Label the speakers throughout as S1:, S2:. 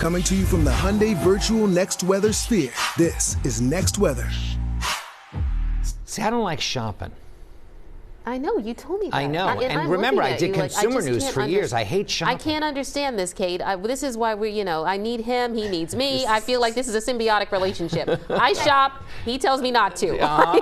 S1: Coming to you from the Hyundai Virtual Next Weather Sphere, this is Next Weather.
S2: See, I don't like shopping.
S3: I know, you told me that.
S2: I know, and remember, I did consumer news for years. I hate shopping.
S3: I can't understand this, Kate. This is why I need him, he needs me. I feel like this is a symbiotic relationship. I shop, he tells me not to.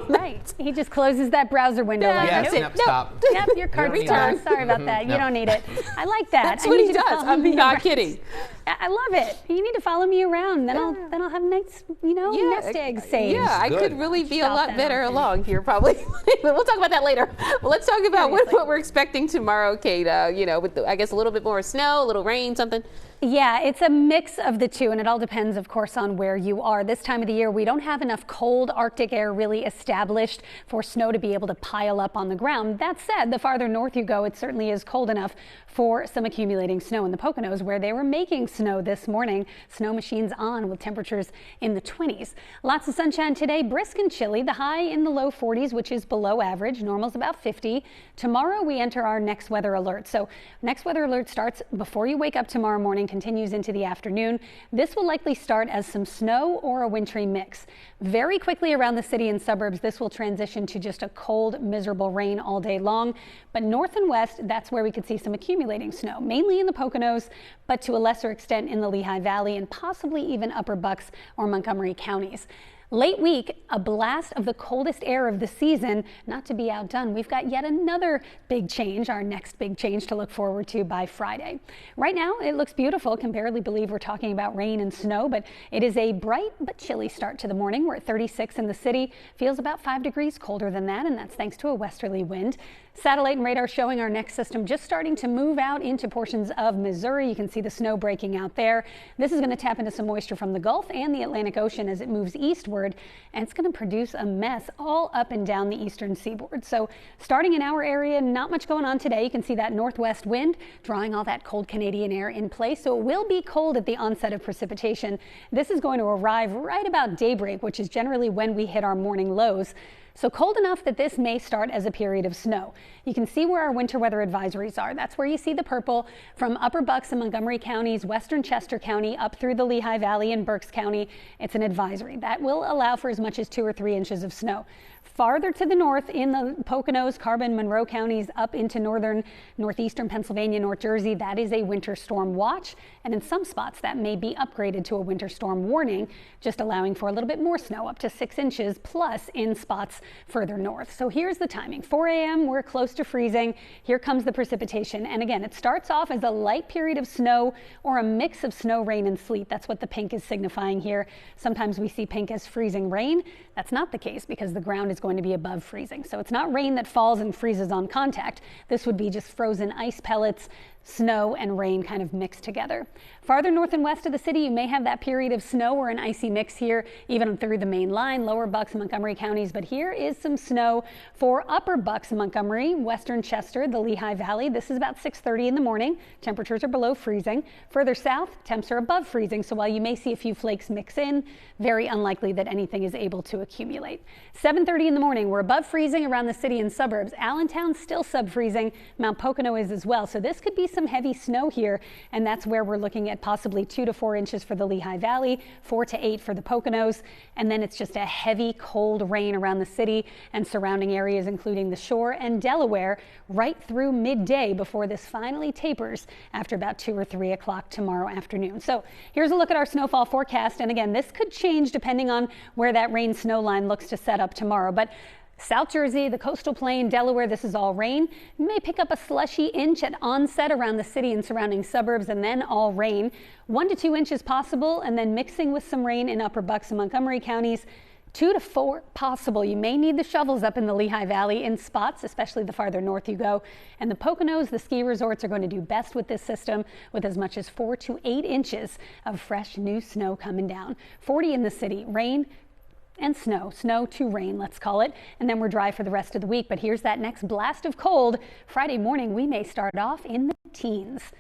S4: Right. He just closes that browser window like,
S2: yes,
S4: nope,
S2: stop.
S4: Yep, your card returned. Sorry about that. You don't need it. I like that.
S3: That's what he does. I'm not kidding.
S4: I love it. You need to follow me around. Then I'll have nice, nest eggs saved.
S3: Yeah, I could really be a lot better along here probably. But we'll talk about that later. Well, let's talk about what we're expecting tomorrow, Kate. With I guess a little bit more snow, a little rain, something.
S4: Yeah, it's a mix of the two, and it all depends, of course, on where you are. This time of the year, we don't have enough cold Arctic air really established for snow to be able to pile up on the ground. That said, the farther north you go, it certainly is cold enough for some accumulating snow in the Poconos, where they were making snow this morning. Snow machines on with temperatures in the 20s. Lots of sunshine today, brisk and chilly. The high in the low 40s, which is below average. Normal's about 50. Tomorrow, we enter our next weather alert. So next weather alert starts before you wake up tomorrow morning, continues into the afternoon. This will likely start as some snow or a wintry mix. Very quickly around the city and suburbs, this will transition to just a cold, miserable rain all day long. But north and west, that's where we could see some accumulating snow, mainly in the Poconos, but to a lesser extent in the Lehigh Valley and possibly even upper Bucks or Montgomery counties. Late week, a blast of the coldest air of the season, not to be outdone. We've got yet another big change, our next big change to look forward to by Friday. Right now, it looks beautiful. Can barely believe we're talking about rain and snow, but it is a bright but chilly start to the morning. We're at 36 in the city. Feels about 5 degrees colder than that, and that's thanks to a westerly wind. Satellite and radar showing our next system just starting to move out into portions of Missouri. You can see the snow breaking out there. This is going to tap into some moisture from the Gulf and the Atlantic Ocean as it moves eastward, and it's going to produce a mess all up and down the eastern seaboard. So starting in our area, not much going on today. You can see that northwest wind drawing all that cold Canadian air in place. So it will be cold at the onset of precipitation. This is going to arrive right about daybreak, which is generally when we hit our morning lows. So cold enough that this may start as a period of snow. You can see where our winter weather advisories are. That's where you see the purple from upper Bucks and Montgomery counties, western Chester County, up through the Lehigh Valley and Berks County. It's an advisory that will allow for as much as 2 or 3 inches of snow. Farther to the north in the Poconos, Carbon, Monroe counties, up into northeastern Pennsylvania, North Jersey, that is a winter storm watch. And in some spots that may be upgraded to a winter storm warning, just allowing for a little bit more snow, up to 6 inches plus in spots further north. So here's the timing. 4 a.m. we're close to freezing. Here comes the precipitation. And again, it starts off as a light period of snow or a mix of snow, rain, and sleet. That's what the pink is signifying here. Sometimes we see pink as freezing rain. That's not the case because the ground is going to be above freezing. So it's not rain that falls and freezes on contact. This would be just frozen ice pellets, snow and rain kind of mixed together. Farther north and west of the city, you may have that period of snow or an icy mix here, even through the main line, lower Bucks and Montgomery counties. But here is some snow for upper Bucks and Montgomery, western Chester, the Lehigh Valley. This is about 6:30 in the morning. Temperatures are below freezing. Further south, temps are above freezing. So while you may see a few flakes mix in, very unlikely that anything is able to accumulate. 7:30 in the morning, we're above freezing around the city and suburbs. Allentown still sub-freezing. Mount Pocono is as well. So this could be some heavy snow here, and that's where we're looking at possibly 2 to 4 inches for the Lehigh Valley, 4 to 8 for the Poconos, and then it's just a heavy cold rain around the city and surrounding areas, including the shore and Delaware, right through midday before this finally tapers after about 2 or 3 o'clock tomorrow afternoon. So here's a look at our snowfall forecast, and again, this could change depending on where that rain snow line looks to set up tomorrow. But South Jersey, the coastal plain, Delaware, this is all rain. You may pick up a slushy inch at onset around the city and surrounding suburbs, and then all rain. 1 to 2 inches possible, and then mixing with some rain in upper Bucks and Montgomery counties. 2 to 4 possible. You may need the shovels up in the Lehigh Valley in spots, especially the farther north you go. And the Poconos, the ski resorts, are going to do best with this system with as much as 4 to 8 inches of fresh new snow coming down. 40 in the city, rain and snow to rain, let's call it. And then we're dry for the rest of the week. But here's that next blast of cold. Friday morning, we may start off in the teens.